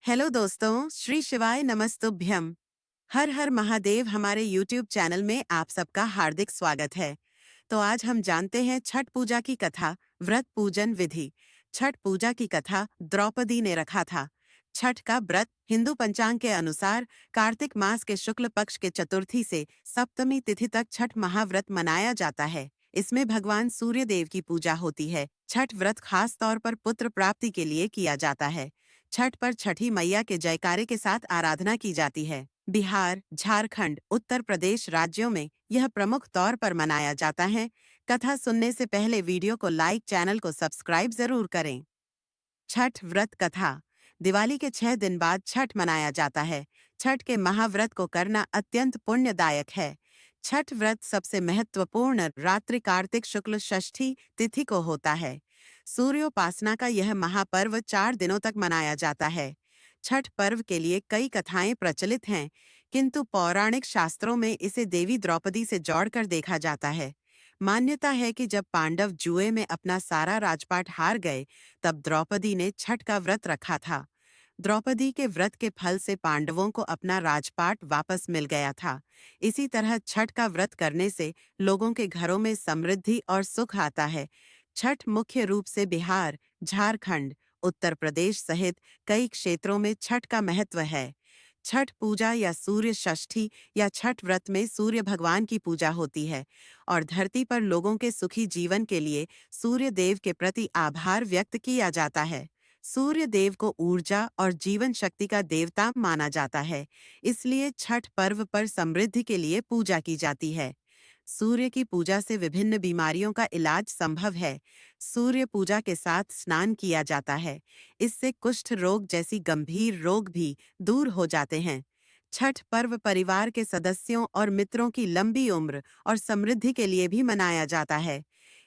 Hello दोस्तों, श्री शिवाय नमस्तुभ्यम। हर हर महादेव हमारे यूट्यूब चैनल में आप सबका हार्दिक स्वागत है। तो आज हम जानते हैं छठ पूजा की कथा, व्रत पूजन विधि। छठ पूजा की कथा द्रौपदी ने रखा था। छठ का व्रत हिंदू पंचांग के अनुसार कार्तिक मास के शुक्ल पक्ष के चतुर्थी से सप्तमी तिथि तक छठ महाव्रत मनाया जाता है। इसमें भगवान सूर्य देव की पूजा होती है। छठ व्रत खास तौर पर पुत्र प्राप्ति के लिए किया जाता है। छठ पर छठी मैया के जयकारे के साथ आराधना की जाती है। बिहार, झारखंड, उत्तर प्रदेश राज्यों में यह प्रमुख तौर पर मनाया जाता है। कथा सुनने से पहले वीडियो को लाइक, चैनल को सब्सक्राइब जरूर करें। छठ व्रत कथा। दिवाली के 6 दिन बाद छठ मनाया जाता है। छठ के महाव्रत को करना अत्यंत पुण्यदायक है। छठ व्रत सबसे महत्वपूर्ण रात्रि कार्तिक शुक्ल षष्ठी तिथि को होता है। सूर्योपासना का यह महापर्व 4 दिनों तक मनाया जाता है। छठ पर्व के लिए कई कथाएं प्रचलित हैं, किंतु पौराणिक शास्त्रों में इसे देवी द्रौपदी से जोड़कर देखा जाता है। मान्यता है कि जब पांडव जुए में अपना सारा राजपाट हार गए, तब द्रौपदी ने छठ का व्रत रखा था। द्रौपदी के व्रत के फल से पांडवों को अपना राजपाट वापस मिल गया था। इसी तरह छठ का व्रत करने से लोगों के घरों में समृद्धि और सुख आता है। छठ मुख्य रूप से बिहार, झारखंड, उत्तर प्रदेश सहित कई क्षेत्रों में छठ का महत्व है। छठ पूजा या सूर्य षष्ठी या छठ व्रत में सूर्य भगवान की पूजा होती है और धरती पर लोगों के सुखी जीवन के लिए सूर्य देव के प्रति आभार व्यक्त किया जाता है। सूर्य देव को ऊर्जा और जीवन शक्ति का देवता माना जाता है, इसलिए छठ पर्व पर समृद्धि के लिए पूजा की जाती है। सूर्य की पूजा से विभिन्न बीमारियों का इलाज संभव है। सूर्य पूजा के साथ स्नान किया जाता है। इससे कुष्ठ रोग जैसी गंभीर रोग भी दूर हो जाते हैं। छठ पर्व परिवार के सदस्यों और मित्रों की लंबी उम्र और समृद्धि के लिए भी मनाया जाता है।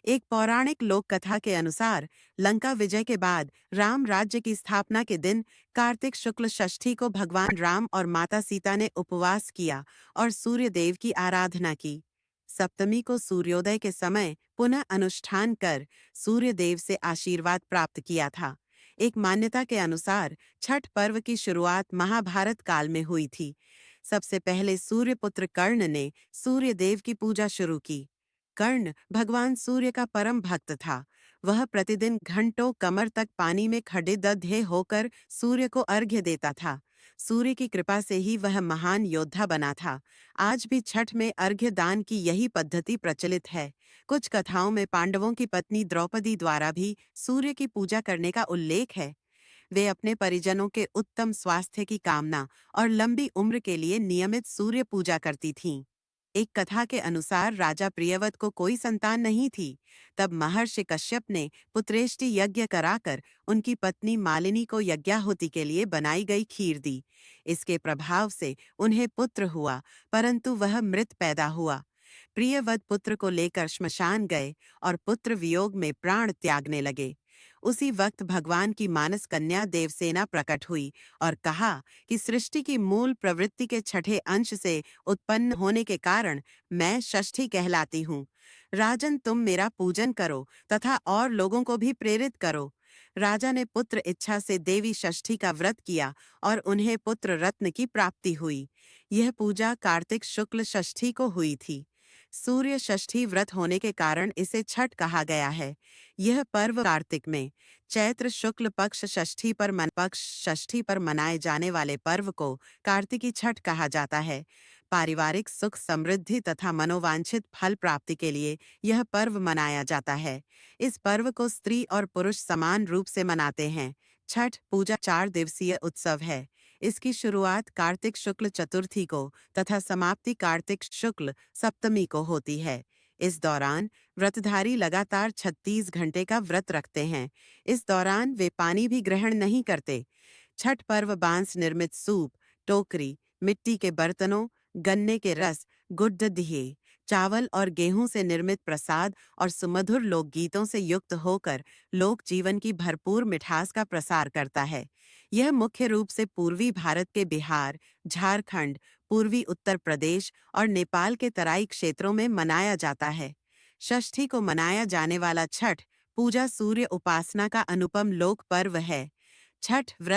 एक पौराणिक लोक कथा के अनुसार लंका विजय के बाद राम राज्य की स्थापना के दिन कार्तिक शुक्ल षष्ठी को भगवान राम और माता सीता ने उपवास किया और सूर्य देव की आराधना की। सप्तमी को सूर्योदय के समय पुनः अनुष्ठान कर सूर्य देव से आशीर्वाद प्राप्त किया था। एक मान्यता के अनुसार छठ पर्व की शुरुआत महाभारत काल में हुई थी। सबसे पहले सूर्यपुत्र कर्ण ने सूर्य देव की पूजा शुरू की। कर्ण भगवान सूर्य का परम भक्त था। वह प्रतिदिन घंटों कमर तक पानी में खड़े दधे होकर सूर्य को अर्घ्य देता था। सूर्य की कृपा से ही वह महान योद्धा बना था। आज भी छठ में अर्घ्य दान की यही पद्धति प्रचलित है। कुछ कथाओं में पांडवों की पत्नी द्रौपदी द्वारा भी सूर्य की पूजा करने का उल्लेख है। वे अपने परिजनों के उत्तम स्वास्थ्य की कामना और लंबी उम्र के लिए नियमित सूर्य पूजा करती थीं। एक कथा के अनुसार राजा प्रियव्रत को कोई संतान नहीं थी। तब महर्षि कश्यप ने पुत्रेष्टि यज्ञ कराकर उनकी पत्नी मालिनी को यज्ञाहुति के लिए बनाई गई खीर दी। इसके प्रभाव से उन्हें पुत्र हुआ, परंतु वह मृत पैदा हुआ। प्रियव्रत पुत्र को लेकर श्मशान गए और पुत्र वियोग में प्राण त्यागने लगे। उसी वक्त भगवान की मानस कन्या देवसेना प्रकट हुई और कहा कि सृष्टि की मूल प्रवृत्ति के छठे अंश से उत्पन्न होने के कारण मैं षष्ठी कहलाती हूँ। राजन, तुम मेरा पूजन करो तथा और लोगों को भी प्रेरित करो। राजा ने पुत्र इच्छा से देवी षष्ठी का व्रत किया और उन्हें पुत्र रत्न की प्राप्ति हुई। यह पूजा कार्तिक शुक्ल षष्ठी को हुई थी। सूर्य षष्ठी व्रत होने के कारण इसे छठ कहा गया है। यह पर्व कार्तिक में चैत्र शुक्ल पक्ष षष्ठी पर मनाए जाने वाले पर्व को कार्तिकी छठ कहा जाता है। पारिवारिक सुख समृद्धि तथा मनोवांछित फल प्राप्ति के लिए यह पर्व मनाया जाता है। इस पर्व को स्त्री और पुरुष समान रूप से मनाते हैं। छठ पूजा 4 दिवसीय उत्सव है। इसकी शुरुआत कार्तिक शुक्ल चतुर्थी को तथा समाप्ति कार्तिक शुक्ल सप्तमी को होती है। इस दौरान व्रतधारी लगातार 36 घंटे का व्रत रखते हैं। इस दौरान वे पानी भी ग्रहण नहीं करते। छठ पर्व बांस निर्मित सूप, टोकरी, मिट्टी के बर्तनों, गन्ने के रस, गुड्ड दिए, चावल और गेहूं से निर्मित प्रसाद और सुमधुर लोकगीतों से युक्त होकर लोक जीवन की भरपूर मिठास का प्रसार करता है। यह मुख्य रूप से पूर्वी भारत के बिहार, झारखंड, पूर्वी उत्तर प्रदेश और नेपाल के तराई क्षेत्रों में मनाया जाता है। षष्ठी को मनाया जाने वाला छठ पूजा सूर्य उपासना का अनुपम लोक पर्व है। छठ व्रत